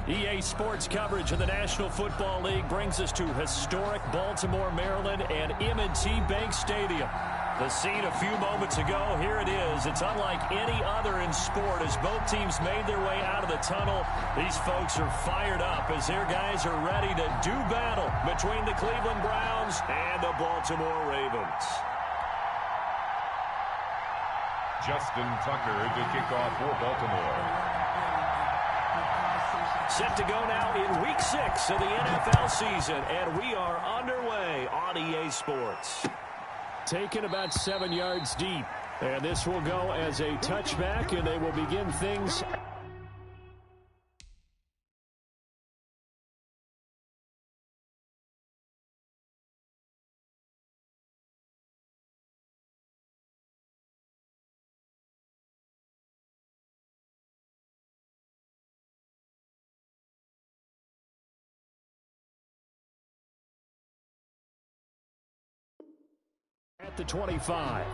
EA Sports coverage of the National Football League brings us to historic Baltimore, Maryland, and M&T Bank Stadium. The scene a few moments ago, here it is. It's unlike any other in sport as both teams made their way out of the tunnel. These folks are fired up as their guys are ready to do battle between the Cleveland Browns and the Baltimore Ravens. Justin Tucker to kick off for Baltimore. Set to go now in Week 6 of the NFL season, and we are underway on EA Sports. Taken about 7 yards deep, and this will go as a touchback, and they will begin things. At the 25.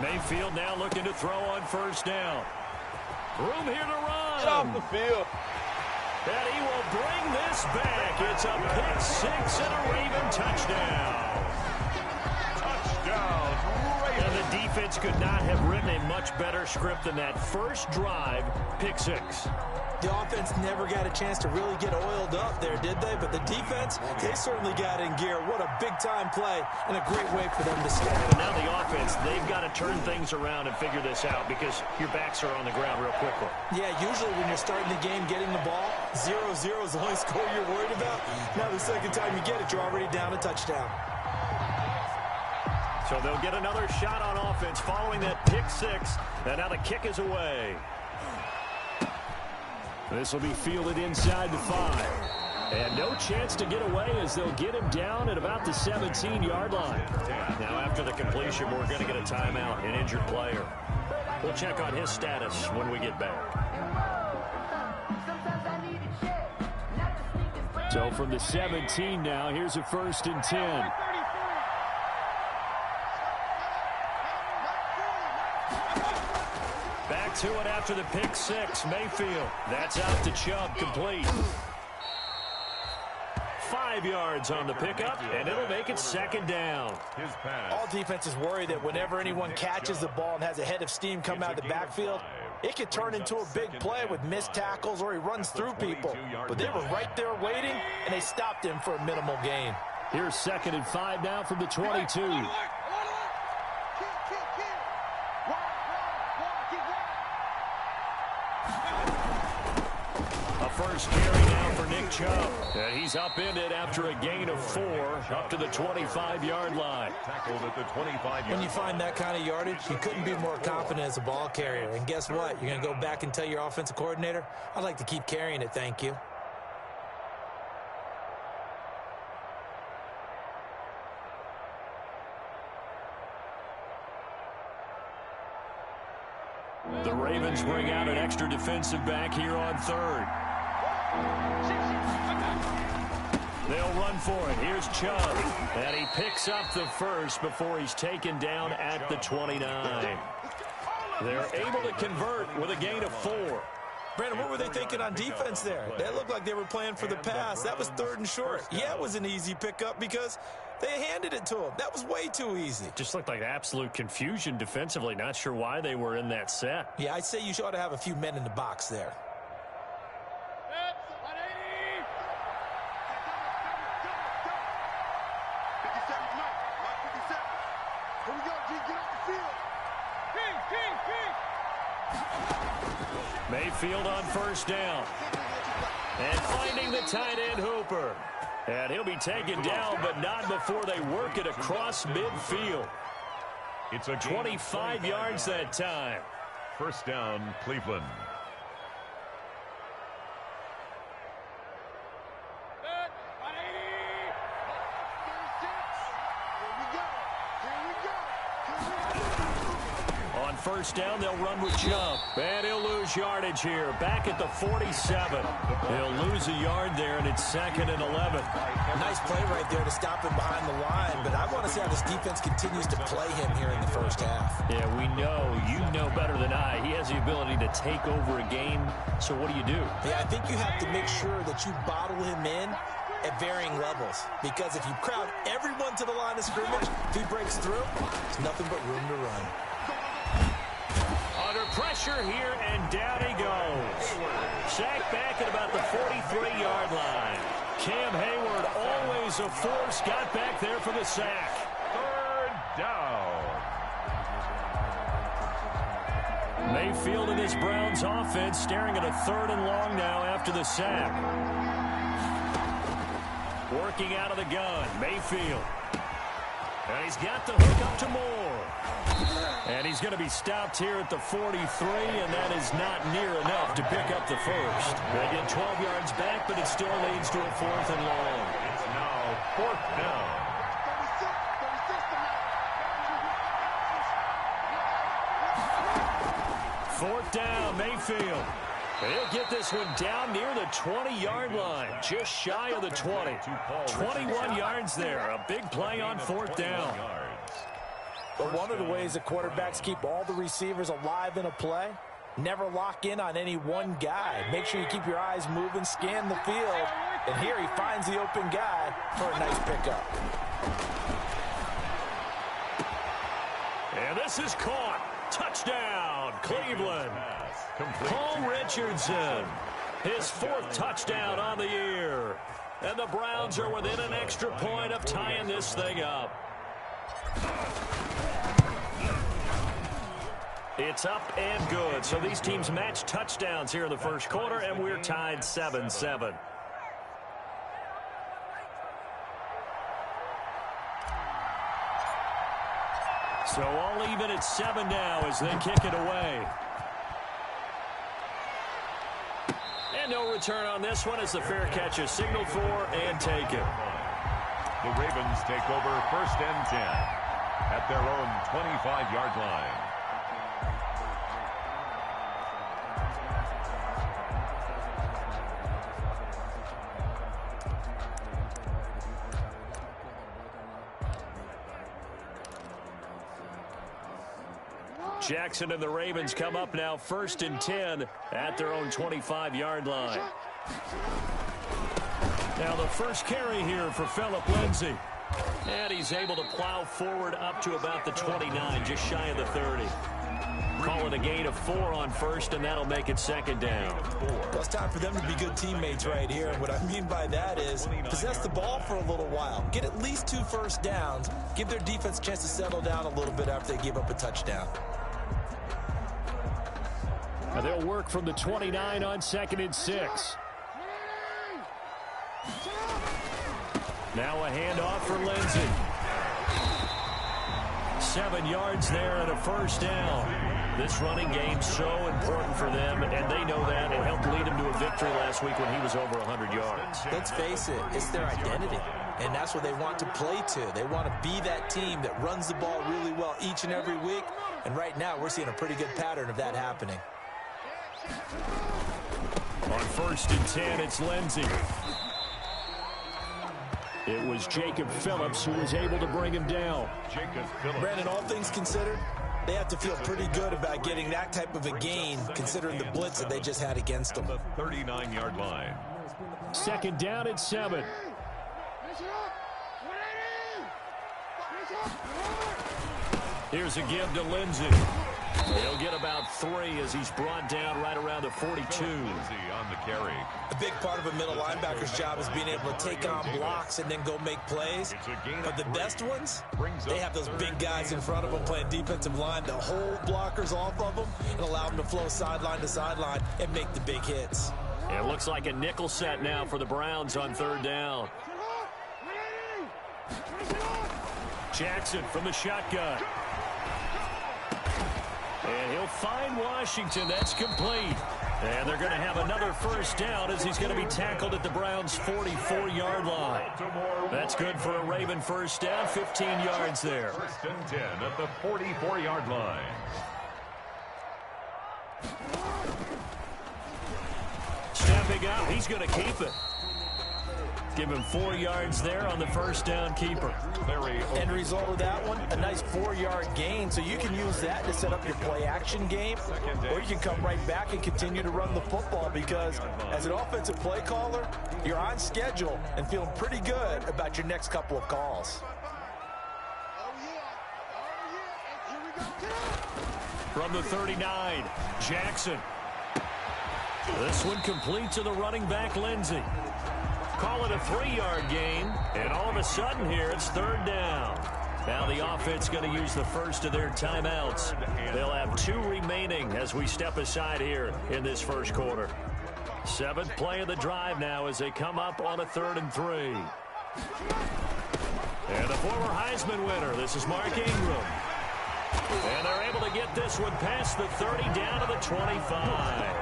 Mayfield now looking to throw on first down. Room here to run. Get off the field. And he will bring this back. It's a pick six and a Raven touchdown. Touchdown, Ravens. And the defense could not have written a much better script than that first drive, pick six. The offense never got a chance to really get oiled up there, did they? But the defense, they certainly got in gear. What a big-time play and a great way for them to start. But now the offense, they've got to turn things around and figure this out because your backs are on the ground real quickly. Yeah, usually when you're starting the game getting the ball, 0-0 is the only score you're worried about. Now the second time you get it, you're already down a touchdown. So they'll get another shot on offense following that pick six. And now the kick is away. This will be fielded inside the 5. And no chance to get away as they'll get him down at about the 17-yard line. Now after the completion, we're going to get a timeout, an injured player. We'll check on his status when we get back. So from the 17 now, here's a 1st and 10. Back to it after the pick six. Mayfield. That's out to Chubb, complete. 5 yards on the pickup, and it'll make it 2nd down. All defenses worry that whenever anyone catches the ball and has a head of steam come out of the backfield, it could turn into a big play with missed tackles or he runs through people. But they were right there waiting, and they stopped him for a minimal gain. Here's 2nd and 5 now from the 22. First carry now for Nick Chubb. And he's upended after a gain of 4 up to the 25-yard line. Tackled at the 25-yard. When you find that kind of yardage, you couldn't be more confident as a ball carrier. And guess what? You're going to go back and tell your offensive coordinator, I'd like to keep carrying it, thank you. The Ravens bring out an extra defensive back here on 3rd. They'll run for it. Here's Chubb. And he picks up the first before he's taken down at the 29. They're able to convert with a gain of 4. Brandon, what were they thinking on defense there? They looked like they were playing for the pass. That was 3rd and short. Yeah, it was an easy pickup because they handed it to him. That was way too easy. Just looked like absolute confusion defensively. Not sure why they were in that set. Yeah, I'd say you ought to have a few men in the box there. Mayfield on first down. And finding the tight end Hooper. And he'll be taken down, but not before they work it across midfield. It's a 25 yards that time. First down, Cleveland. first down. They'll run with Chubb. And he'll lose yardage here. Back at the 47. He'll lose a yard there, and it's 2nd and 11. Nice play right there to stop him behind the line, but I want to see how this defense continues to play him here in the first half. Yeah, we know. You know better than I. He has the ability to take over a game, so what do? Yeah, I think you have to make sure that you bottle him in at varying levels, because if you crowd everyone to the line of scrimmage, if he breaks through, there's nothing but room to run. Under pressure here, and down he goes. Sacked back at about the 43-yard line. Cam Hayward, always a force, got back there for the sack. 3rd down. Mayfield and his Browns offense staring at a 3rd and long now after the sack. Working out of the gun, Mayfield. And he's got the hook up to Moore. And he's going to be stopped here at the 43, and that is not near enough to pick up the first. They get 12 yards back, but it still leads to a 4th and long. It's now 4th down. Fourth down, Mayfield. He'll get this one down near the 20-yard line, just shy of the 20. 21 yards there, a big play on 4th down. But one of the ways the quarterbacks keep all the receivers alive in a play, never lock in on any one guy. Make sure you keep your eyes moving, scan the field, and here he finds the open guy for a nice pickup. And this is caught. Touchdown, Cleveland. Paul Richardson, his 4th touchdown on the year. And the Browns are within an extra point of tying this thing up. It's up and good. So these teams match touchdowns here in the first quarter, and we're tied 7-7. So all even at 7 now as they kick it away. And no return on this one as the fair catch is signaled for and taken. The Ravens take over 1st and 10 at their own 25-yard line. Jackson and the Ravens come up now 1st and 10 at their own 25-yard line. Now the first carry here for Phillip Lindsay. And he's able to plow forward up to about the 29, just shy of the 30. Call it a gain of 4 on 1st, and that'll make it 2nd down. Well, it's time for them to be good teammates right here. And what I mean by that is possess the ball for a little while. Get at least 2 first downs. Give their defense a chance to settle down a little bit after they give up a touchdown. Now they'll work from the 29 on 2nd and 6. Now a handoff for Lindsay. 7 yards there and a first down. This running game's so important for them, and they know that. It helped lead him to a victory last week when he was over 100 yards. Let's face it, it's their identity, and that's what they want to play to. They want to be that team that runs the ball really well each and every week, and right now we're seeing a pretty good pattern of that happening. On 1st and 10, it's Lindsay. It was Jacob Phillips who was able to bring him down. Brandon, all things considered, they have to feel pretty good about getting that type of a gain, considering the blitz that they just had against them. The 39-yard line. 2nd down at 7. Here's a give to Lindsay. He'll get about 3 as he's brought down right around the 42. Lindsay on the carry. A big part of a middle linebacker's job is being able to take on blocks and then go make plays. But the best ones, they have those big guys in front of them playing defensive line that hold blockers off of them and allow them to flow sideline to sideline and make the big hits. It looks like a nickel set now for the Browns on 3rd down. Jackson from the shotgun. And he'll find Washington. That's complete. And they're going to have another first down as he's going to be tackled at the Browns' 44-yard line. That's good for a Raven first down, 15 yards there. 1st and 10 at the 44-yard line. Stepping up, he's going to keep it. Give him 4 yards there on the first down keeper. End result of that one, a nice 4-yard gain. So you can use that to set up your play-action game, or you can come right back and continue to run the football because as an offensive play caller, you're on schedule and feeling pretty good about your next couple of calls. From the 39, Jackson. This one complete to the running back, Lindsey. Call it a 3-yard gain, and all of a sudden here it's 3rd down. Now the offense going to use the first of their timeouts. They'll have 2 remaining as we step aside here in this first quarter. 7th play of the drive now as they come up on a 3rd and 3. And the former Heisman winner, this is Mark Ingram. And they're able to get this one past the 30 down to the 25.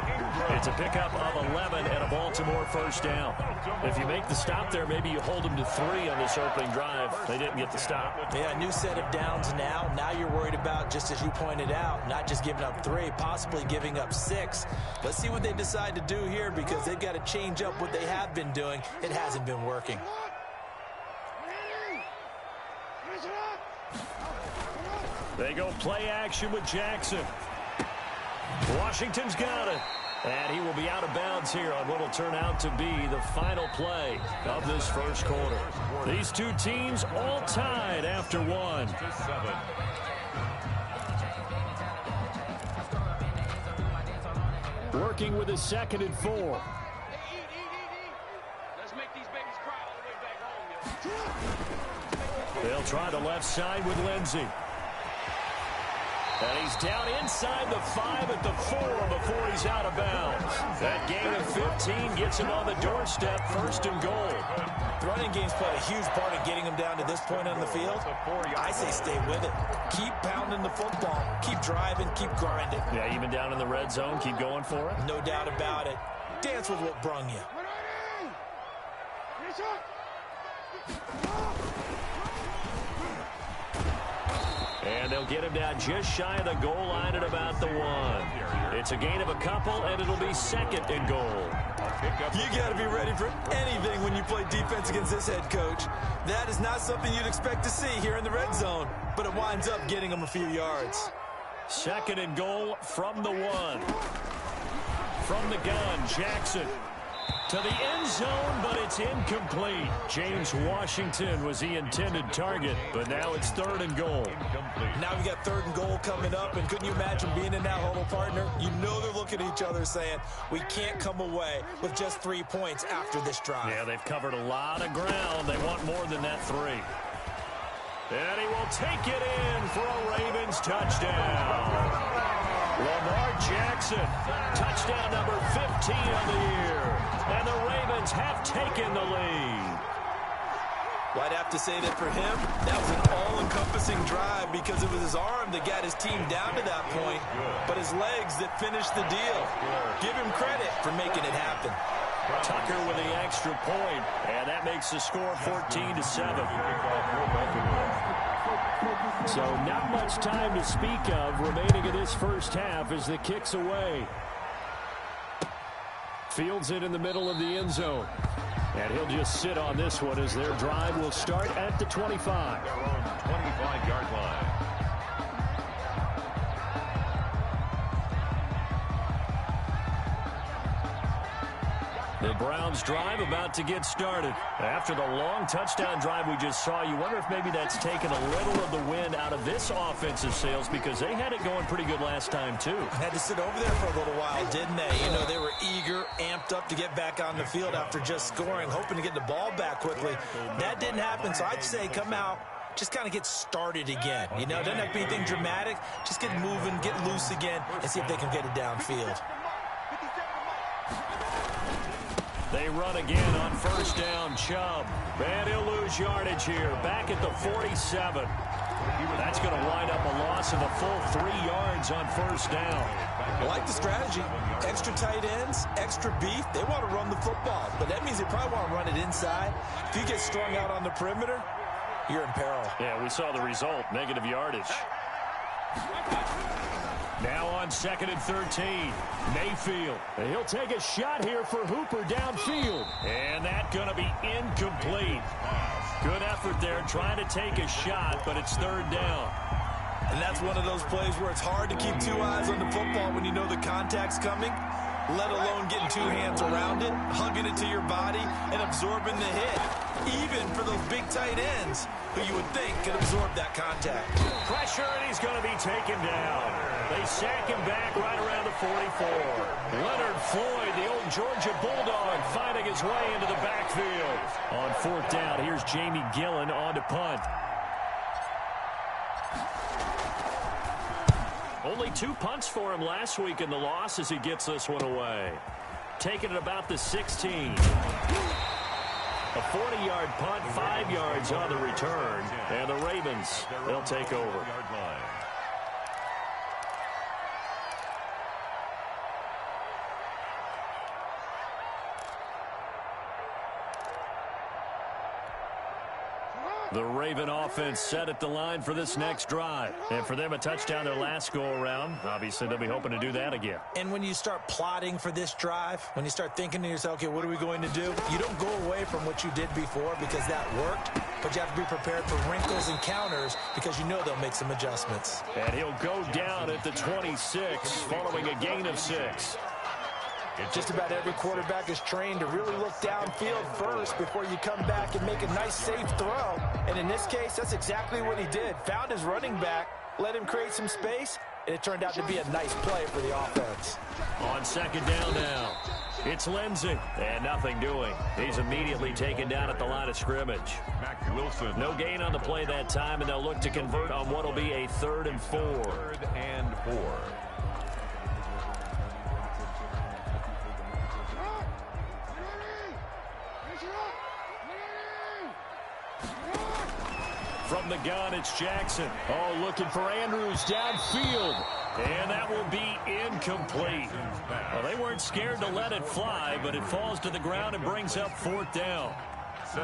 It's a pickup of 11 and a Baltimore first down. If you make the stop there, maybe you hold them to 3 on this opening drive. They didn't get the stop. Yeah, a new set of downs now. Now you're worried about, just as you pointed out, not just giving up 3, possibly giving up 6. Let's see what they decide to do here because they've got to change up what they have been doing. It hasn't been working. They go play action with Jackson. Washington's got it. And he will be out of bounds here on what will turn out to be the final play of this first quarter. These two teams all tied after 1. Working with a 2nd and 4. Let's make these babies cry all the way back home, yo. They'll try the left side with Lindsey. And he's down inside the 5 at the 4 before he's out of bounds. That gain of 15 gets him on the doorstep, 1st and goal. The running game's played a huge part in getting him down to this point on the field. I say stay with it. Keep pounding the football. Keep driving. Keep grinding. Yeah, even down in the red zone, keep going for it. No doubt about it. Dance with what brung you. And they'll get him down just shy of the goal line at about the 1. It's a gain of a couple, and it'll be 2nd and goal. You got to be ready for anything when you play defense against this head coach. That is not something you'd expect to see here in the red zone, but it winds up getting them a few yards. 2nd and goal from the 1. From the gun, Jackson. To the end zone, but it's incomplete. James Washington was the intended target, but now it's 3rd and goal. Now we got 3rd and goal coming up, and couldn't you imagine being in that huddle, partner? You know they're looking at each other saying, we can't come away with just 3 points after this drive. Yeah, they've covered a lot of ground. They want more than that 3. And he will take it in for a Ravens touchdown. Lamar Jackson, touchdown number 15 on the year. And the Ravens have taken the lead. Well, I'd have to say that for him, that was an all-encompassing drive because it was his arm that got his team down to that point, but his legs that finished the deal. Give him credit for making it happen. Tucker with the extra point, and that makes the score 14-7. So not much time to speak of remaining in this first half as the kick's away. Fields it in the middle of the end zone. And he'll just sit on this one as their drive will start at the 25. Their own 25-yard line. The Browns drive about to get started. After the long touchdown drive we just saw, you wonder if maybe that's taken a little of the wind out of this offensive sails because they had it going pretty good last time too. Had to sit over there for a little while, didn't they? You know, they were eager, amped up to get back on the field after just scoring, hoping to get the ball back quickly. That didn't happen, so I'd say come out, just kind of get started again. You know, doesn't have to be anything dramatic. Just get moving, get loose again, and see if they can get it downfield. They run again on first down, Chubb. And he'll lose yardage here, back at the 47. That's going to wind up a loss of a full 3 yards on first down. I like the strategy. Extra tight ends, extra beef. They want to run the football, but that means they probably want to run it inside. If you get strung out on the perimeter, you're in peril. Yeah, we saw the result, negative yardage. Now on 2nd and 13. Mayfield. He'll take a shot here for Hooper downfield. And that's going to be incomplete. Good effort there trying to take a shot, but it's 3rd down. And that's one of those plays where it's hard to keep 2 eyes on the football when you know the contact's coming, let alone getting 2 hands around it, hugging it to your body, and absorbing the hit. Even for those big tight ends who you would think could absorb that contact. Pressure, and he's going to be taken down. They sack him back right around the 44. Leonard Floyd, the old Georgia Bulldog, finding his way into the backfield. On 4th down, here's Jamie Gillen on to punt. Only 2 punts for him last week in the loss as he gets this one away. Taking it about the 16. A 40-yard punt, 5 yards on the return. And the Ravens, they'll take over. The Raven offense set at the line for this next drive. And for them, a touchdown their last go-around. Obviously, they'll be hoping to do that again. And when you start plotting for this drive, when you start thinking to yourself, okay, what are we going to do? You don't go away from what you did before because that worked, but you have to be prepared for wrinkles and counters because you know they'll make some adjustments. And he'll go down at the 26 following a gain of 6. Just about every quarterback is trained to really look downfield first before you come back and make a nice, safe throw. And in this case, that's exactly what he did. Found his running back, let him create some space, and it turned out to be a nice play for the offense. On 2nd down now, it's Lindsey, and nothing doing. He's immediately taken down at the line of scrimmage. Mac Wilson. No gain on the play that time, and they'll look to convert on what will be a 3rd and 4. 3rd and 4. From the gun, it's Jackson. Oh, looking for Andrews downfield. And that will be incomplete. Well, they weren't scared to let it fly, but it falls to the ground and brings up 4th down.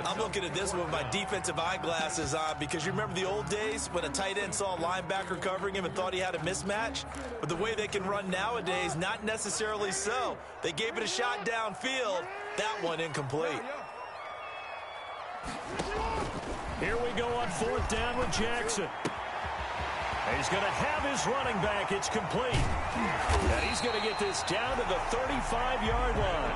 I'm looking at this with my defensive eyeglasses on because you remember the old days when a tight end saw a linebacker covering him and thought he had a mismatch? But the way they can run nowadays, not necessarily so. They gave it a shot downfield. That one incomplete. Here we go on 4th down with Jackson. He's going to have his running back. It's complete. And he's going to get this down to the 35-yard line.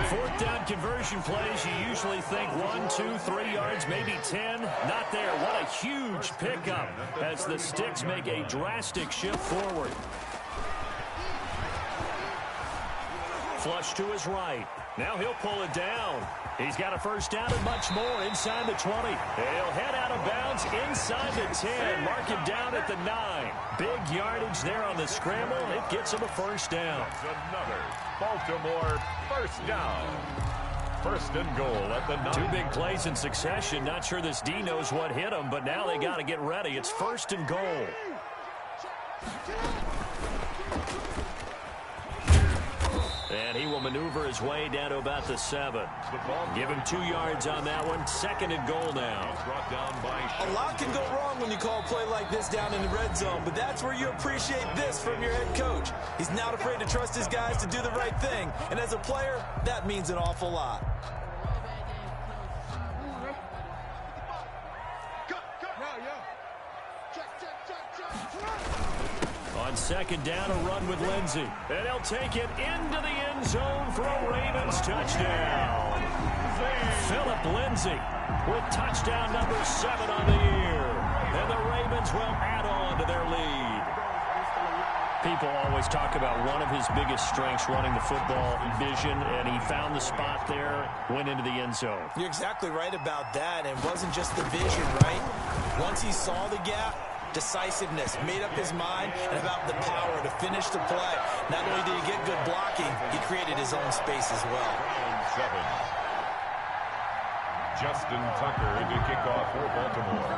4th down conversion plays, you usually think 1, 2, 3 yards, maybe 10. Not there. What a huge pickup as the Sticks make a drastic shift forward. Flush to his right. Now he'll pull it down. He's got a 1st down and much more inside the 20. He'll head out of bounds inside the 10. Mark him down at the 9. Big yardage there on the scramble. It gets him a 1st down. Another Baltimore 1st down. 1st and goal at the 9. 2 big plays in succession. Not sure this D knows what hit him, but now they got to get ready. It's 1st and goal. And he will maneuver his way down to about the 7. Give him 2 yards on that one. 2nd and goal now. Brought down by a lot can go wrong when you call a play like this down in the red zone, but that's where you appreciate this from your head coach. He's not afraid to trust his guys to do the right thing. And as a player, that means an awful lot. On 2nd down, a run with Lindsey. And he'll take it into the end zone for a Ravens touchdown. Philip Lindsey with touchdown number 7 on the year. And the Ravens will add on to their lead. People always talk about one of his biggest strengths running the football, vision, and he found the spot there, went into the end zone. You're exactly right about that. And it wasn't just the vision, right? Once he saw the gap, decisiveness, made up his mind, and about the power to finish the play. Not only did he get good blocking, he created his own space as well. 7. Justin Tucker to kick off for Baltimore.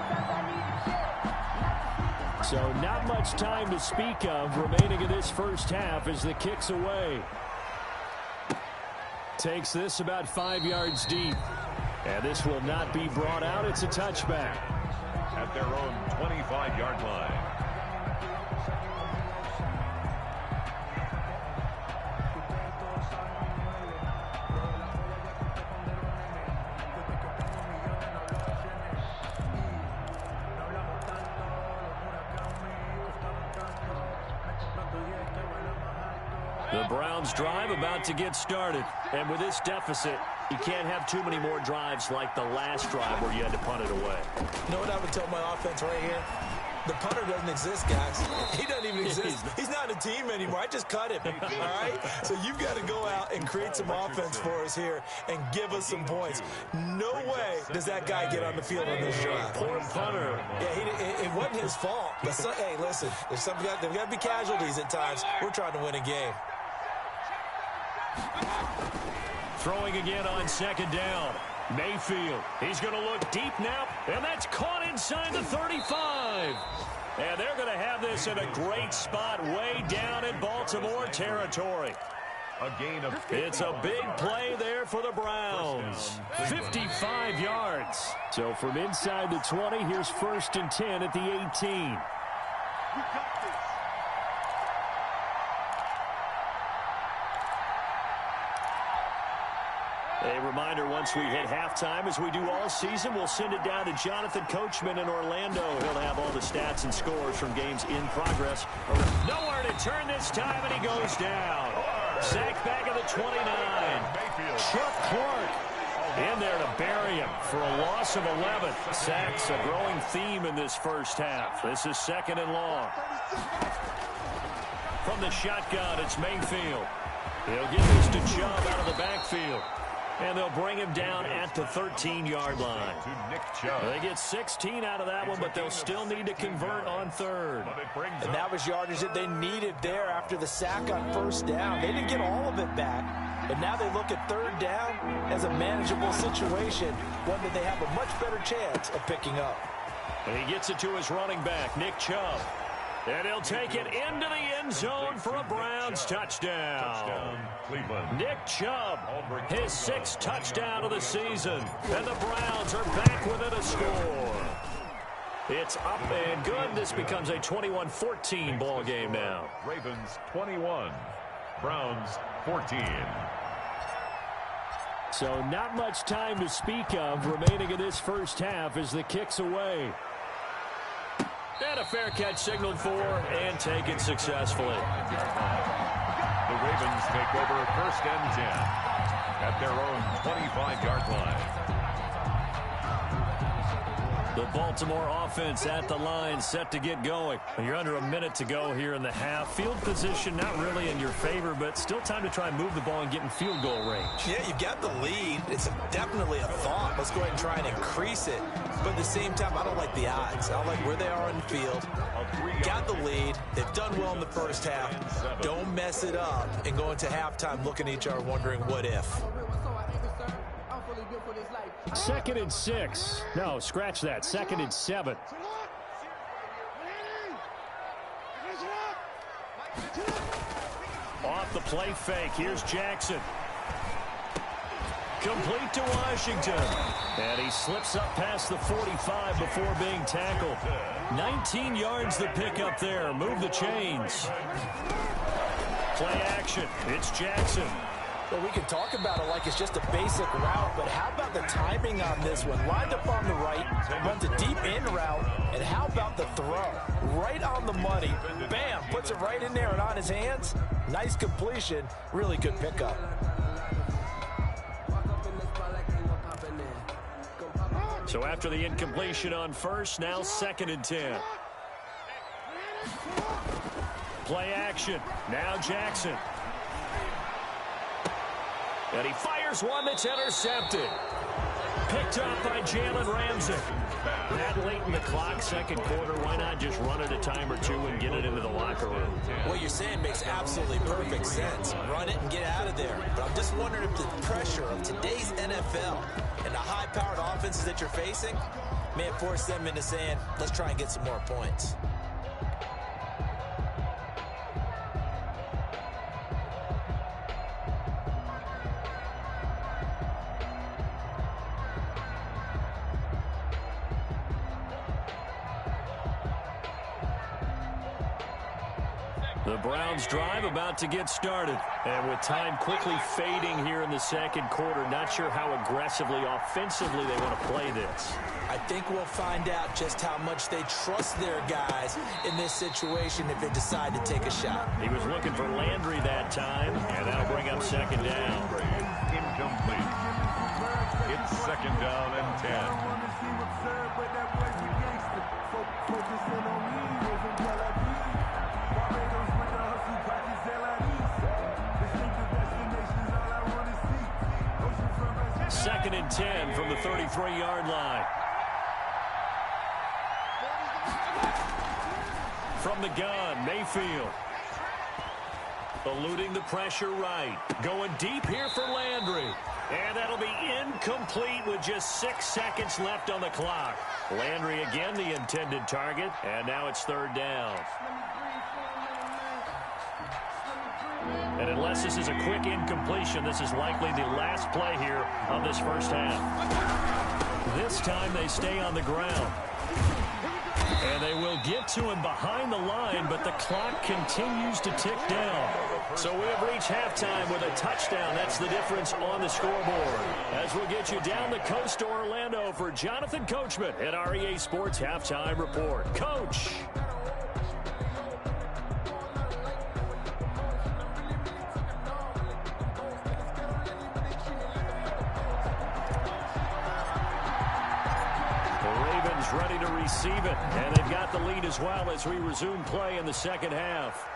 So not much time to speak of remaining in this 1st half as the kick's away. Takes this about 5 yards deep. And this will not be brought out. It's a touchback. At their own 25-yard line. The Browns drive about to get started. And with this deficit, you can't have too many more drives like the last drive where you had to punt it away. You know what I would tell my offense right here? The punter doesn't exist, guys. He doesn't even exist. He's not a team anymore. I just cut him, all right? So you've got to go out and create some offense for us here and give us some points. No way does that guy get on the field on this drive. Poor punter. Yeah, it wasn't his fault. But hey, listen, there's got to be casualties at times. We're trying to win a game. Throwing again on second down. Mayfield. He's going to look deep now, and that's caught inside the 35. And they're going to have this in a great spot way down in Baltimore territory. It's a big play there for the Browns. 55 yards. So from inside the 20, here's 1st and 10 at the 18. A reminder, once we hit halftime, as we do all season, we'll send it down to Jonathan Coachman in Orlando. He'll have all the stats and scores from games in progress. Nowhere to turn this time, and he goes down. Sacked back at the 29. Chuck Clark in there to bury him for a loss of 11. Sacks, a growing theme in this first half. This is 2nd and long. From the shotgun, it's Mayfield. He'll give this to Chubb out of the backfield. And they'll bring him down at the 13-yard line. They get 16 out of that one, but they'll still need to convert on 3rd. And that was yardage that they needed there after the sack on 1st down. They didn't get all of it back, but now they look at 3rd down as a manageable situation, one that they have a much better chance of picking up. And he gets it to his running back, Nick Chubb. And he'll take it into the end zone for a Browns touchdown. Nick Chubb, his 6th touchdown of the season. And the Browns are back within a score. It's up and good. This becomes a 21-14 ball game now. Ravens 21, Browns 14. So not much time to speak of remaining in this first half as the kick's away. And a fair catch signaled for and taken successfully. The Ravens take over 1st and 10 at their own 25-yard line. The Baltimore offense at the line, set to get going. You're under a minute to go here in the half. Field position not really in your favor, but still time to try and move the ball and get in field goal range. Yeah, you've got the lead. It's definitely a thought. Let's go ahead and try and increase it. But at the same time, I don't like the odds. I don't like where they are on the field. Got the lead. They've done well in the first half. Don't mess it up and go into halftime looking at each other wondering what if. 2nd and 6. No, scratch that. 2nd and 7. Off the play fake. Here's Jackson. Complete to Washington. And he slips up past the 45 before being tackled. 19 yards the pick up there. Move the chains. Play action. It's Jackson. Well, we can talk about it like it's just a basic route, but how about the timing on this one? Lined up on the right, runs a deep in route, and how about the throw? Right on the money. Bam! Puts it right in there and on his hands. Nice completion. Really good pickup. So after the incompletion on 1st, now 2nd and 10. Play action. Now Jackson. And he fires one that's intercepted. Picked up by Jalen Ramsey. That late in the clock, 2nd quarter, why not just run it a time or two and get it into the locker room? What you're saying makes absolutely perfect sense. Run it and get out of there. But I'm just wondering if the pressure of today's NFL and the high-powered offenses that you're facing may have forced them into saying, let's try and get some more points. The Browns drive about to get started. And with time quickly fading here in the second quarter, not sure how aggressively, offensively they want to play this. I think we'll find out just how much they trust their guys in this situation if they decide to take a shot. He was looking for Landry that time, and that'll bring up second down. Incomplete. It's second down and 10. Second and 10 from the 33-yard line. From the gun, Mayfield. Eluding the pressure right. Going deep here for Landry. And that'll be incomplete with just 6 seconds left on the clock. Landry again the intended target, and now it's third down. And unless this is a quick incompletion, this is likely the last play here of this first half. This time they stay on the ground. And they will get to him behind the line, but the clock continues to tick down. So we have reached halftime with a touchdown. That's the difference on the scoreboard. As we'll get you down the coast to Orlando for Jonathan Coachman at our EA Sports Halftime Report. Coach. Ready to receive it, and they've got the lead as well as we resume play in the second half.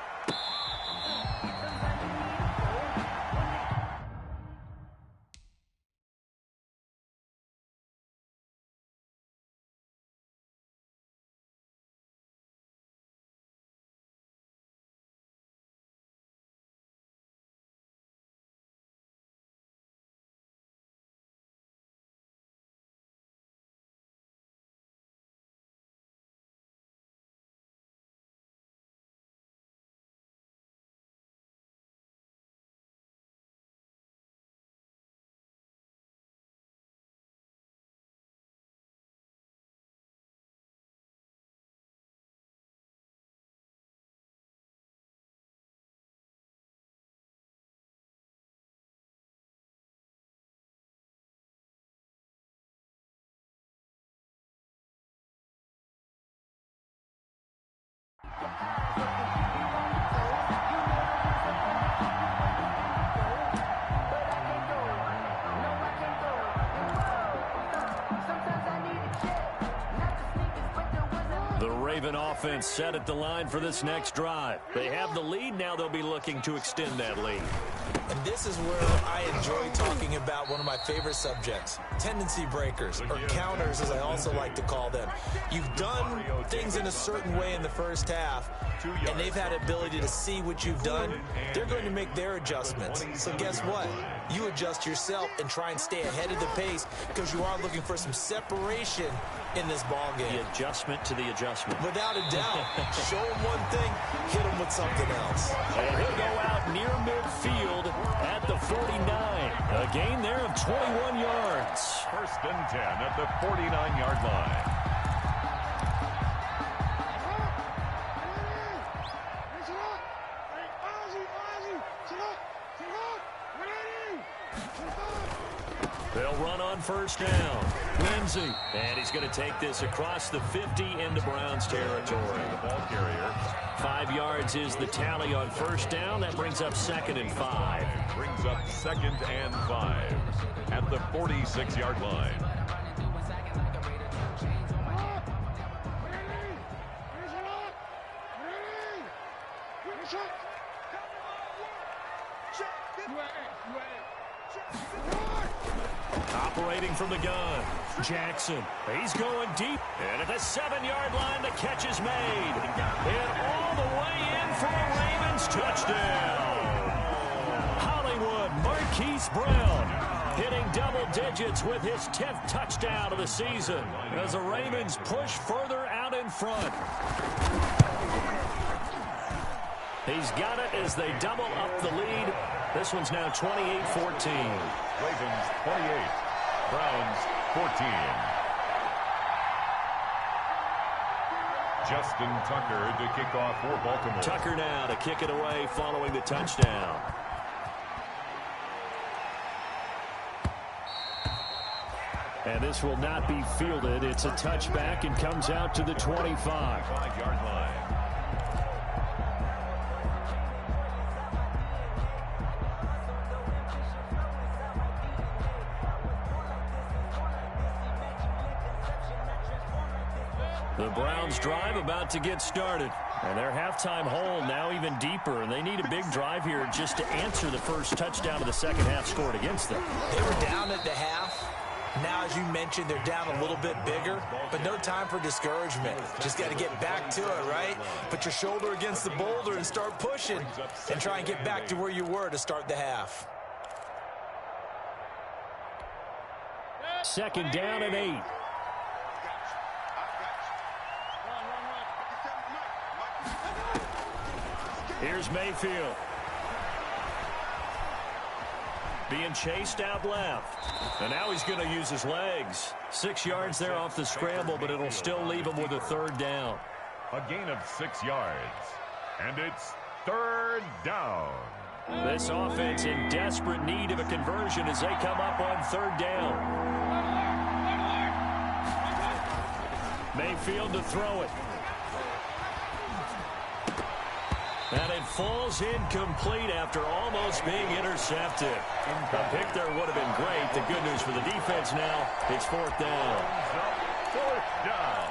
The Raven offense set at the line for this next drive. They have the lead. Now they'll be looking to extend that lead. And this is where I enjoy talking about one of my favorite subjects, tendency breakers, or counters as I also like to call them. You've done things in a certain way in the first half, and they've had ability to see what you've done. They're going to make their adjustments. So guess what? You adjust yourself and try and stay ahead of the pace because you are looking for some separation in this ball game. The adjustment to the adjustment. Without a doubt. Show him one thing, hit him with something else. And he'll go out near midfield at the 49. A gain there of 21 yards. First and 10 at the 49-yard line. They'll run on first down. Lindsey. And he's going to take this across the 50 into Browns territory. The ball carrier. 5 yards is the tally on first down. That brings up second and 5. Brings up second and 5 at the 46-yard line. Operating from the gun, Jackson. He's going deep. And at the 7-yard line, the catch is made. And all the way in for a Ravens touchdown. Hollywood Marquise Brown hitting double digits with his 10th touchdown of the season as the Ravens push further out in front. He's got it as they double up the lead. This one's now 28-14. Ravens 28, Browns 14. Justin Tucker to kick off for Baltimore. Tucker now to kick it away following the touchdown. And this will not be fielded. It's a touchback and comes out to the 25. 5-yard line. The Browns drive about to get started. And their halftime hole now even deeper. And they need a big drive here just to answer the first touchdown of the second half scored against them. They were down at the half. Now, as you mentioned, they're down a little bit bigger, but no time for discouragement. Just got to get back to it, right? Put your shoulder against the boulder and start pushing and try and get back to where you were to start the half. Second down and 8. Here's Mayfield. Being chased out left. And now he's going to use his legs. 6 yards there off the scramble, but it'll still leave him with a third down. A gain of 6 yards. And it's third down. This offense in desperate need of a conversion as they come up on third down. Mayfield to throw it. And it falls incomplete after almost being intercepted. The pick there would have been great. The good news for the defense now, it's fourth down. Fourth down.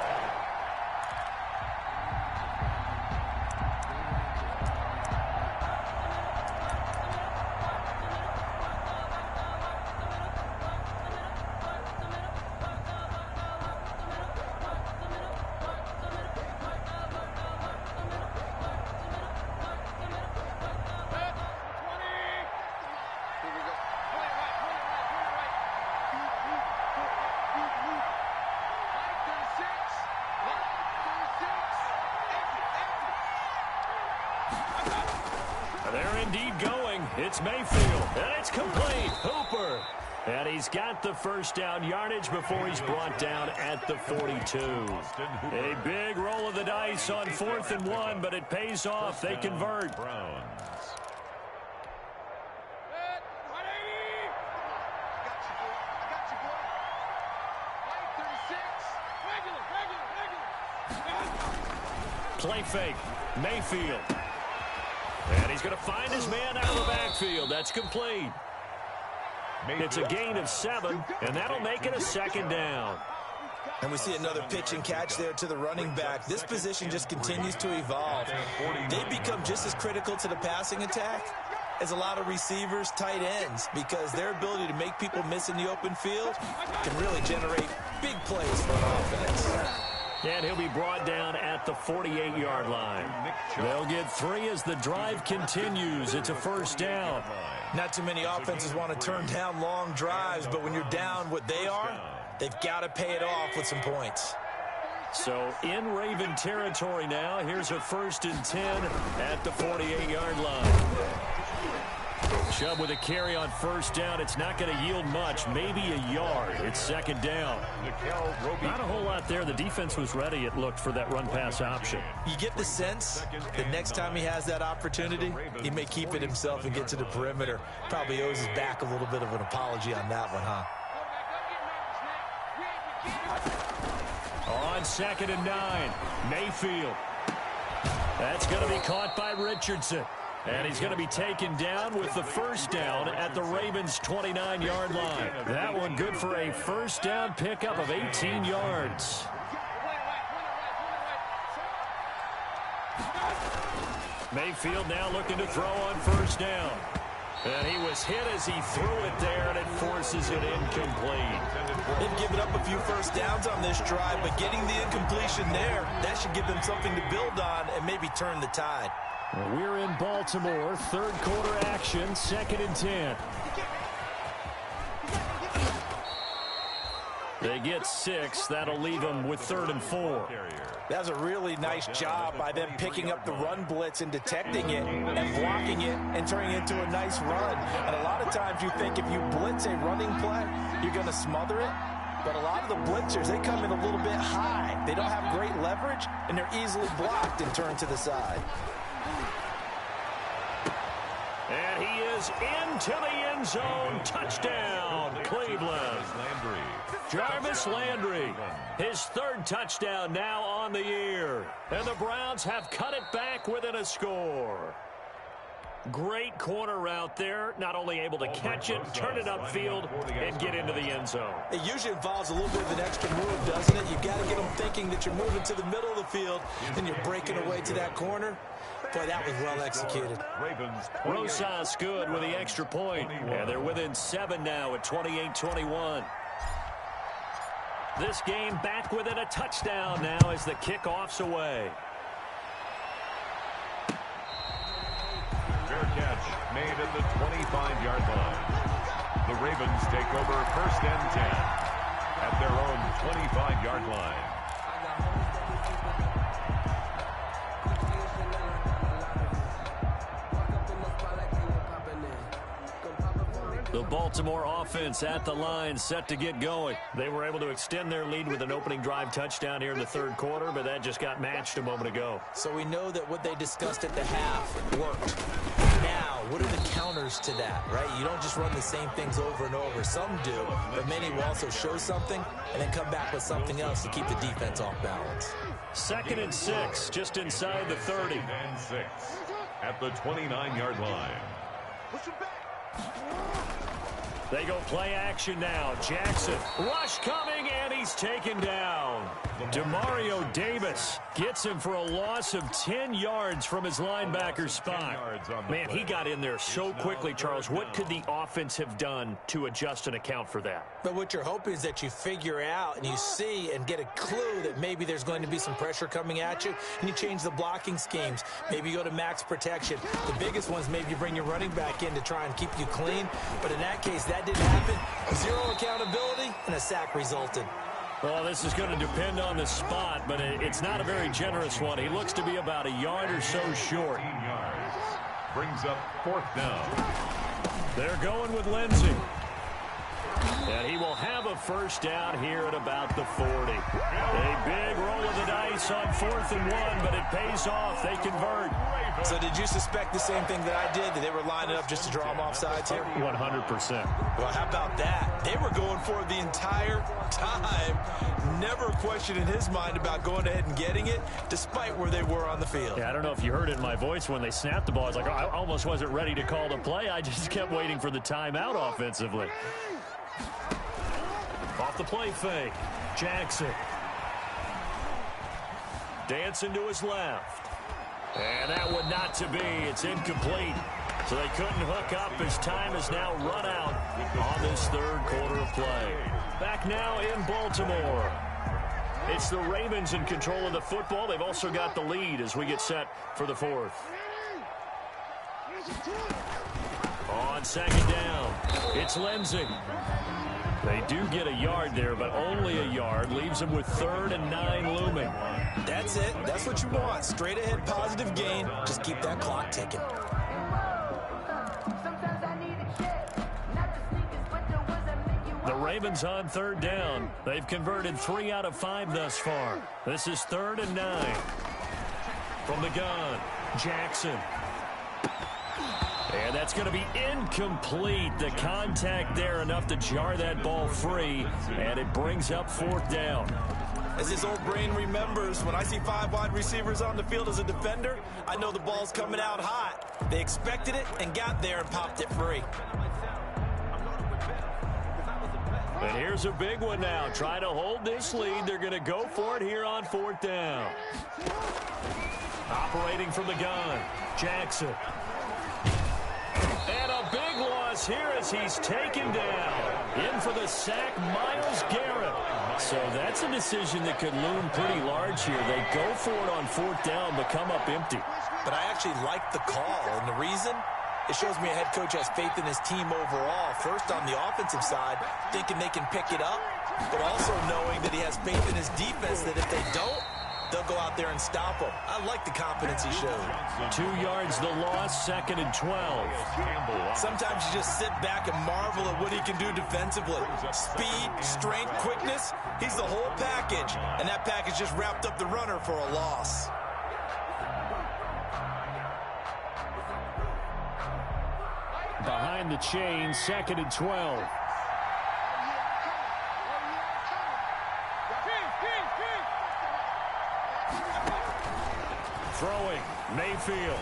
They're indeed going. It's Mayfield, and it's complete. Hooper. And he's got the first down yardage before he's brought down at the 42. A big roll of the dice on 4th and 1, but it pays off. They convert. Browns. Play fake. Mayfield. And he's going to find his man out of the backfield. That's complete. It's a gain of 7, and that'll make it a second down. And we see another pitch and catch there to the running back. This position just continues to evolve. They become just as critical to the passing attack as a lot of receivers, tight ends, because their ability to make people miss in the open field can really generate big plays for an offense. And he'll be brought down at the 48-yard line. They'll get 3 as the drive continues. It's a first down. Not too many offenses want to turn down long drives, but when you're down what they are, they've got to pay it off with some points. So in Raven territory now, here's a 1st and 10 at the 48-yard line. Chubb with a carry on first down. It's not going to yield much, maybe a yard. It's second down. Not a whole lot there. The defense was ready, it looked, for that run-pass option. You get the sense that next time he has that opportunity, he may keep it himself and get to the perimeter. Probably owes his back a little bit of an apology on that one, huh? On 2nd and 9, Mayfield. That's going to be caught by Richardson. And he's going to be taken down with the first down at the Ravens' 29-yard line. That one good for a first down pickup of 18 yards. Mayfield now looking to throw on first down. And he was hit as he threw it there, and it forces it incomplete. They've given up a few first downs on this drive, but getting the incompletion there, that should give them something to build on and maybe turn the tide. We're in Baltimore, third quarter action, 2nd and 10. They get 6. That'll leave them with 3rd and 4. That's a really nice job by them picking up the run blitz and detecting it and blocking it and turning it into a nice run. And a lot of times you think if you blitz a running play, you're going to smother it. But a lot of the blitzers, they come in a little bit high. They don't have great leverage, and they're easily blocked and turned to the side. And he is into the end zone. Touchdown, Cleveland. Jarvis Landry, his third touchdown now on the year. And the Browns have cut it back within a score. Great corner route there. Not only able to catch it, turn it upfield, and get into the end zone. It usually involves a little bit of an extra move, doesn't it? You've got to get them thinking that you're moving to the middle of the field, and you're breaking away to that corner. Boy, that was well executed. Rosas good with the extra point. And they're within 7 now at 28-21. This game back within a touchdown now as the kickoff's away. Fair catch made at the 25-yard line. The Ravens take over first and 10 at their own 25-yard line. The Baltimore offense at the line, set to get going. They were able to extend their lead with an opening drive touchdown here in the third quarter, but that just got matched a moment ago. So we know that what they discussed at the half worked. Now, what are the counters to that, right? You don't just run the same things over and over. Some do, but many will also show something and then come back with something else to keep the defense off balance. 2nd and 6, just inside the 30. 2nd and 6 at the 29-yard line. They go play action now. Jackson, rush coming, and he's taken down. Demario Davis gets him for a loss of 10 yards from his linebacker spot. Man, he got in there so quickly, Charles. What could the offense have done to adjust and account for that? But what you're hoping is that you figure out and you see and get a clue that maybe there's going to be some pressure coming at you, and you change the blocking schemes. Maybe you go to max protection. The biggest ones, maybe you bring your running back in to try and keep you clean. But in that case, that didn't happen. Zero accountability, and a sack resulted. Well, this is going to depend on the spot, but it's not a very generous one. He looks to be about a yard or so short. Brings up 4th down. They're going with Lindsey. And he will have a first down here at about the 40. A big roll of the dice on 4th and 1, but it pays off. They convert. So did you suspect the same thing that I did, that they were lining up just to draw them off sides here? 100%. Well, how about that? They were going for it the entire time. Never a question in his mind about going ahead and getting it, despite where they were on the field. Yeah, I don't know if you heard it in my voice when they snapped the ball. I was like, oh, I almost wasn't ready to call the play. I just kept waiting for the timeout offensively. Off the play fake. Jackson. Dancing to his left. And that one not to be. It's incomplete. So they couldn't hook up as time is now run out on this third quarter of play. Back now in Baltimore. It's the Ravens in control of the football. They've also got the lead as we get set for the 4th. On 2nd down, it's Lindsey. They do get a yard there, but only a yard. Leaves them with 3rd and 9 looming. That's it. That's what you want. Straight ahead, positive gain. Just keep that clock ticking. The Ravens on 3rd down. They've converted 3 out of 5 thus far. This is 3rd and 9. From the gun, Jackson. And that's going to be incomplete. The contact there enough to jar that ball free, and it brings up 4th down. As his old brain remembers, when I see 5 wide receivers on the field as a defender, I know the ball's coming out hot. They expected it and got there and popped it free. And here's a big one now. Try to hold this lead. They're going to go for it here on 4th down. Operating from the gun, Jackson. And a big loss here as he's taken down. In for the sack, Myles Garrett. So that's a decision that could loom pretty large here. They go for it on 4th down, but come up empty. But I actually like the call, and the reason? It shows me a head coach has faith in his team overall. First, on the offensive side, thinking they can pick it up, but also knowing that he has faith in his defense that if they don't, they'll go out there and stop him. I like the confidence he showed. 2 yards the loss, 2nd and 12. Sometimes you just sit back and marvel at what he can do defensively. Speed, strength, quickness, he's the whole package. And that package just wrapped up the runner for a loss. Behind the chain, 2nd and 12. Throwing, Mayfield.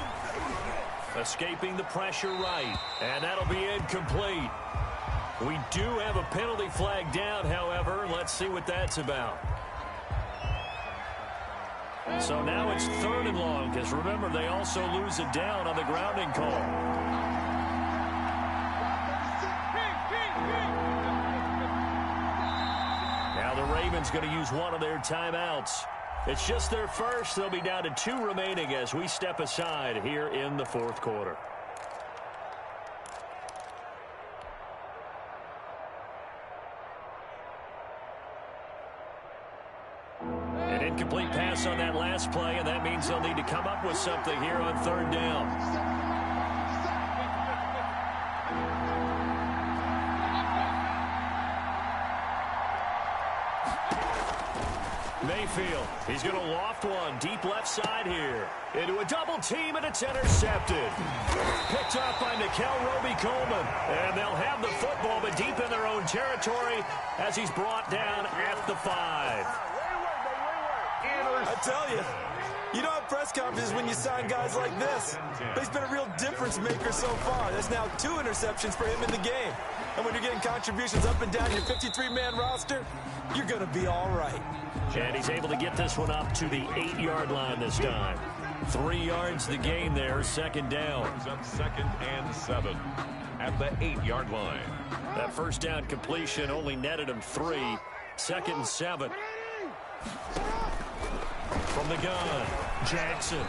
Escaping the pressure right. And that'll be incomplete. We do have a penalty flag down, however. Let's see what that's about. So now it's 3rd and long, because remember, they also lose it down on the grounding call. Now the Ravens going to use one of their timeouts. It's just their first. They'll be down to 2 remaining as we step aside here in the 4th quarter. An incomplete pass on that last play, and that means they'll need to come up with something here on 3rd down. Mayfield, he's going to loft one deep left side here. Into a double team, and it's intercepted. Picked up by Nickel Roby-Coleman. And they'll have the football, but deep in their own territory as he's brought down at the 5. I tell you, you don't have press conferences when you sign guys like this. But he's been a real difference maker so far. There's now 2 interceptions for him in the game. And when you're getting contributions up and down your 53-man roster, you're going to be all right. And he's able to get this one up to the 8-yard line this time. 3 yards the gain there, 2nd down. Brings up 2nd and 7 at the 8-yard line. That first down completion only netted him 3. 2nd and 7. From the gun, Jackson.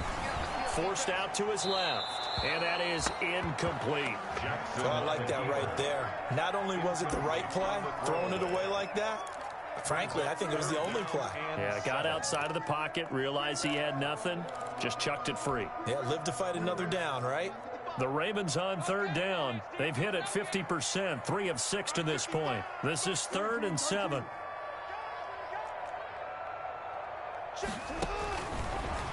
Forced out to his left. And that is incomplete. Jackson. So I like that right there. Not only was it the right play, throwing it away like that, frankly, I think it was the only play. Yeah, got outside of the pocket, realized he had nothing, just chucked it free. Yeah, live to fight another down, right? The Ravens on 3rd down. They've hit it 50%, 3 of 6 to this point. This is 3rd and 7.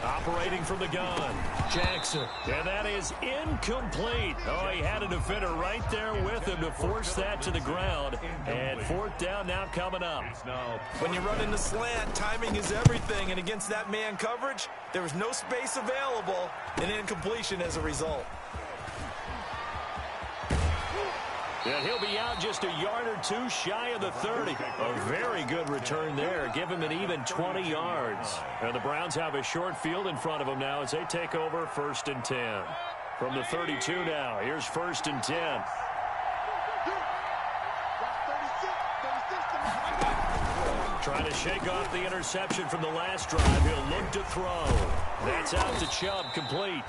Operating from the gun, Jackson. And that is incomplete. Oh, he had a defender right there with him to force that to the ground. And 4th down now coming up. When you run in the slant, timing is everything. And against that man coverage, there was no space available. And incompletion as a result. And he'll be out just a yard or 2 shy of the 30. A very good return there. Give him an even 20 yards. And the Browns have a short field in front of them now as they take over 1st and 10. From the 32 now, here's 1st and 10. Trying to shake off the interception from the last drive. He'll look to throw. That's out to Chubb, complete.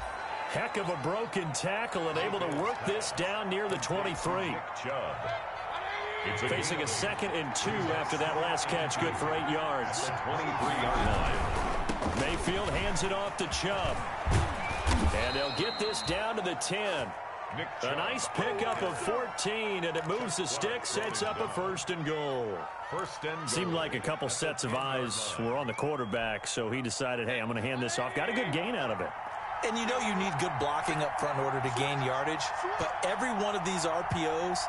Heck of a broken tackle and able to work this down near the 23. Facing a 2nd and 2 after that last catch, good for 8 yards. 23-yard line. Mayfield hands it off to Chubb. And they'll get this down to the 10. A nice pickup of 14, and it moves the stick, sets up a 1st and goal. Seemed like a couple sets of eyes were on the quarterback, so he decided, hey, I'm going to hand this off. Got a good gain out of it. And you know you need good blocking up front in order to gain yardage. But every one of these RPOs,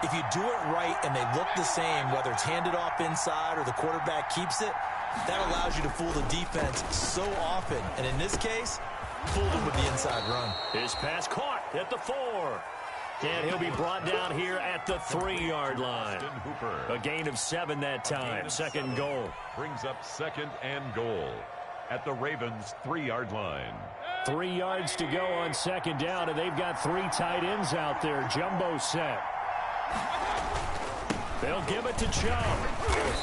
if you do it right and they look the same, whether it's handed off inside or the quarterback keeps it, that allows you to fool the defense so often. And in this case, fooled him with the inside run. His pass caught at the 4. And he'll be brought down here at the 3-yard line. A gain of 7 that time. 2nd goal. Brings up 2nd and goal at the Ravens' 3-yard line. 3 yards to go on 2nd down, and they've got 3 tight ends out there. Jumbo set. They'll give it to Chubb.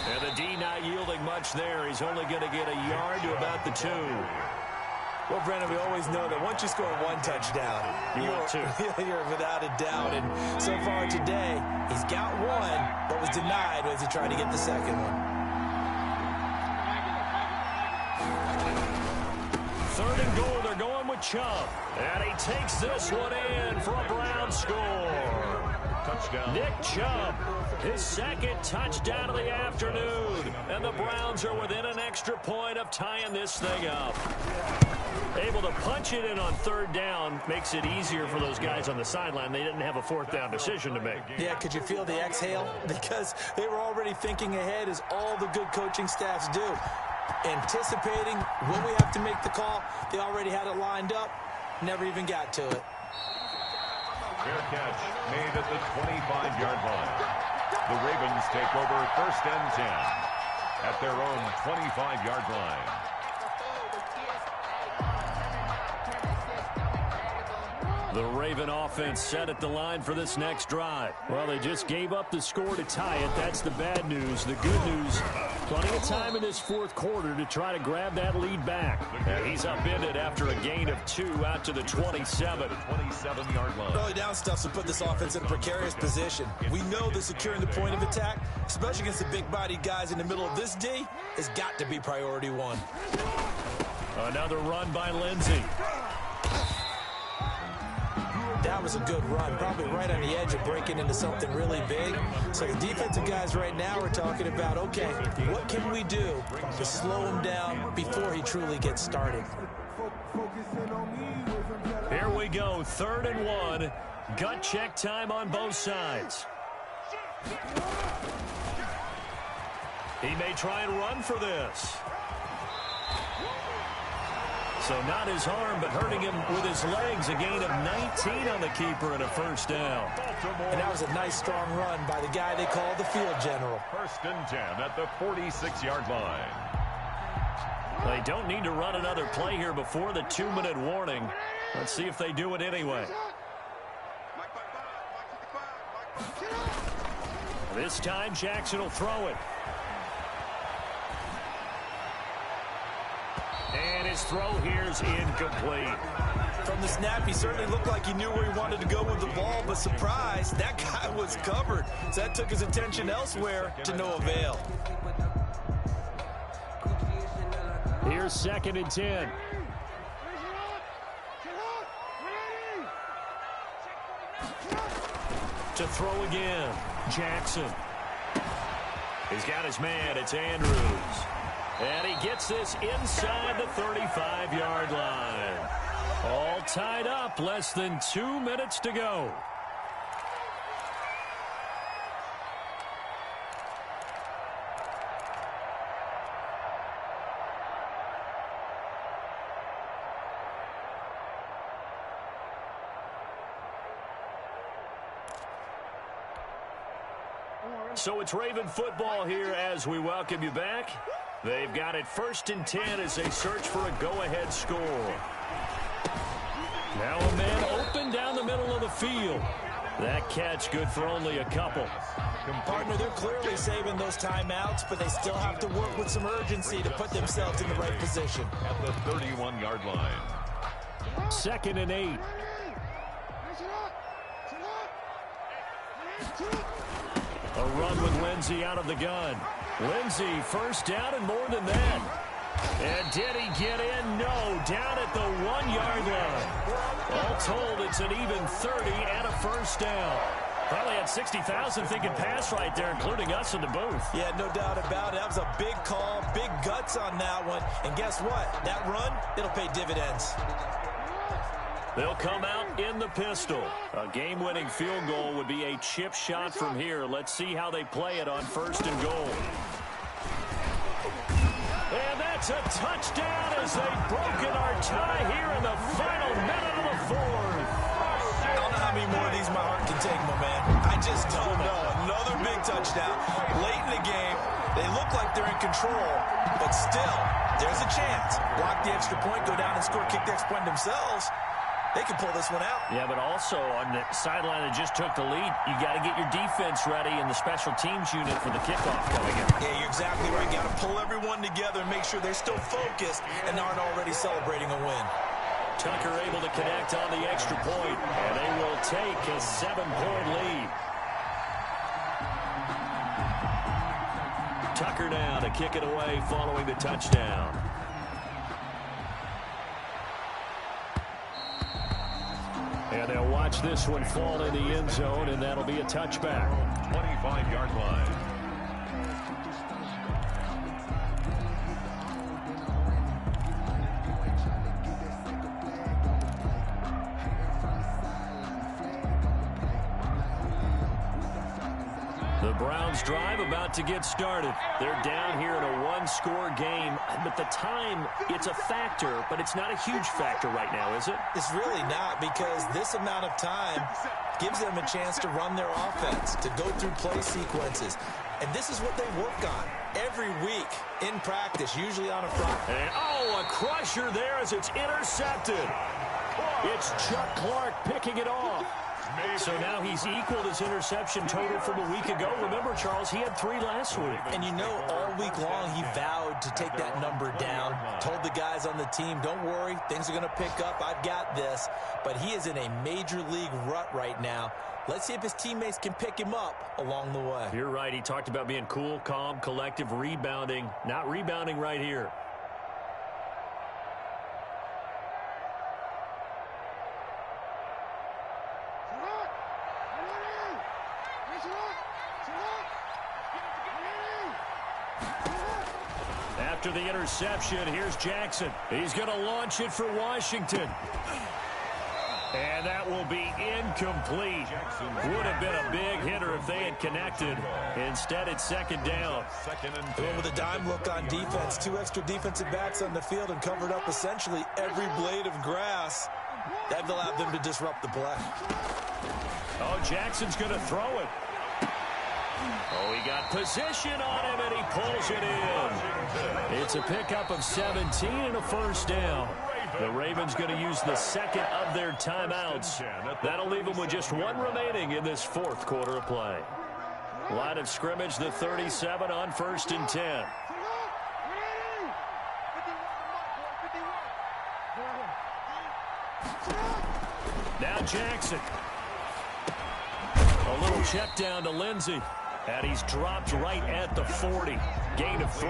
And the D not yielding much there. He's only going to get a yard to about the 2. Well, Brennan, we always know that once you score 1 touchdown, you're without a doubt. And so far today, he's got 1, but was denied as he tried to get the 2nd one. Chubb. And he takes this one in for a Brown score. Touchdown. Nick Chubb, his second touchdown of the afternoon. And the Browns are within an extra point of tying this thing up. Able to punch it in on third down makes it easier for those guys on the sideline. They didn't have a fourth down decision to make. Yeah, could you feel the exhale? Because they were already thinking ahead, as all the good coaching staffs do. Anticipating when we have to make the call. They already had it lined up. Never even got to it. Fair catch made at the 25-yard line. The Ravens take over first and 10 at their own 25-yard line. The Raven offense set at the line for this next drive. Well, they just gave up the score to tie it. That's the bad news. The good news, plenty of time in this fourth quarter to try to grab that lead back. And he's upended after a gain of 2 out to the 27. 27-yard line. Early down stuff to put this offense in a precarious position. We know that securing the point of attack, especially against the big-bodied guys in the middle of this D, has got to be priority one. Another run by Lindsey. That was a good run, probably right on the edge of breaking into something really big. So the defensive guys right now are talking about, okay, what can we do to slow him down before he truly gets started? Here we go, 3rd and 1. Gut check time on both sides. He may try and run for this. So not his arm, but hurting him with his legs. A gain of 19 on the keeper and a first down. And that was a nice, strong run by the guy they call the field general. First and 10 at the 46-yard line. They don't need to run another play here before the 2-minute warning. Let's see if they do it anyway. This time, Jackson will throw it. And his throw here's incomplete. From the snap, he certainly looked like he knew where he wanted to go with the ball, but surprise, that guy was covered. So that took his attention elsewhere to no avail. Here's 2nd and 10. To throw again, Jackson. He's got his man, it's Andrews. And he gets this inside the 35-yard line. All tied up, less than 2 minutes to go. So it's Raven football here as we welcome you back. They've got it 1st and 10 as they search for a go-ahead score. Now a man open down the middle of the field. That catch good for only a couple. Partner, they're clearly saving those timeouts, but they still have to work with some urgency to put themselves in the right position. At the 31-yard line. 2nd and 8. A run with Lindsey out of the gun. Lindsey, first down and more than that. And did he get in? No, down at the 1-yard line. All told, it's an even 30 and a first down. Probably had 60,000 thinking pass right there, including us in the booth. Yeah, no doubt about it. That was a big call, big guts on that one. And guess what? That run, it'll pay dividends. They'll come out in the pistol. A game-winning field goal would be a chip shot from here. Let's see how they play it on 1st and goal. And that's a touchdown as they've broken our tie here in the final minute of the 4th. I don't know how many more of these my heart can take, my man. I just don't know. Another big touchdown. Late in the game, they look like they're in control, but still, there's a chance. Block the extra point, go down and score, kick the extra point themselves. They can pull this one out. Yeah, but also on the sideline that just took the lead, you got to get your defense ready and the special teams unit for the kickoff coming in. Yeah, you're exactly right. Got to pull everyone together and make sure they're still focused and aren't already celebrating a win. Tucker able to connect on the extra point, and they will take a 7-point lead. Tucker now to kick it away following the touchdown. And they'll watch this one fall in the end zone, and that'll be a touchback. 25-yard line. The Browns drive about to get started. They're down here in a one-score game. But the time, it's a factor, but it's not a huge factor right now, is it? It's really not, because this amount of time gives them a chance to run their offense, to go through play sequences. And this is what they work on every week in practice, usually on a Friday. And, oh, a crusher there as it's intercepted. It's Chuck Clark picking it off. So now he's equaled his interception total from a week ago. Remember, Charles, he had 3 last week. And you know, all week long he vowed to take that number down, told the guys on the team, don't worry, things are going to pick up, I've got this. But he is in a major league rut right now. Let's see if his teammates can pick him up along the way. You're right. He talked about being cool, calm, collective, rebounding. Not rebounding right here. After the interception, here's Jackson. He's going to launch it for Washington. And that will be incomplete. Would have been a big hitter if they had connected. Instead, it's second down. With a dime look on defense, 2 extra defensive backs on the field and covered up essentially every blade of grass. That allowed them to disrupt the play. Oh, Jackson's going to throw it. Oh, he got position on him, and he pulls it in. It's a pickup of 17 and a first down. The Ravens going to use the second of their timeouts. That'll leave them with just 1 remaining in this 4th quarter of play. Line of scrimmage, the 37 on 1st and 10. Now Jackson. A little check down to Lindsey. And he's dropped right at the 40. Gain of 3.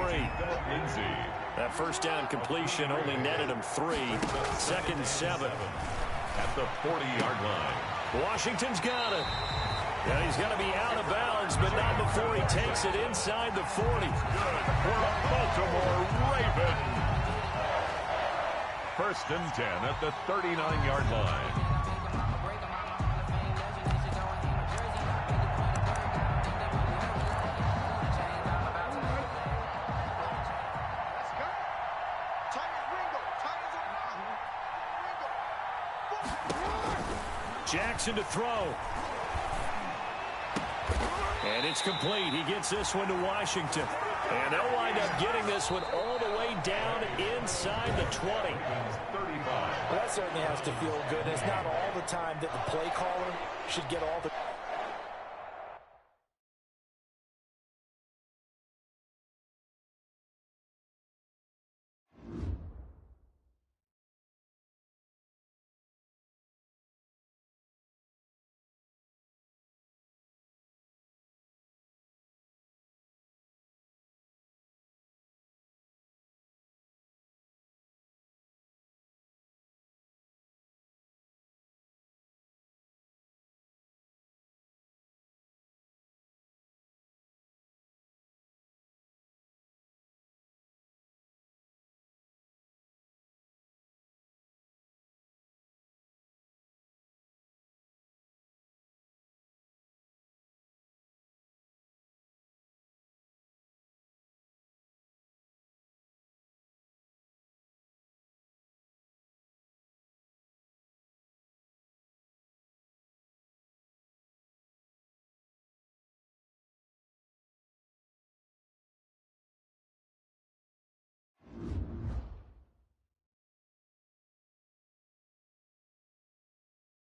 That first down completion only netted him 3. Second and 7. At the 40-yard line. Washington's got it. And he's going to be out of bounds, but not before he takes it inside the 40. Good for a Baltimore Raven. First and 10 at the 39-yard line. Jackson to throw. And it's complete. He gets this one to Washington. And they'll wind up getting this one all the way down inside the 20. Well, that certainly has to feel good. It's not all the time that the play caller should get all the...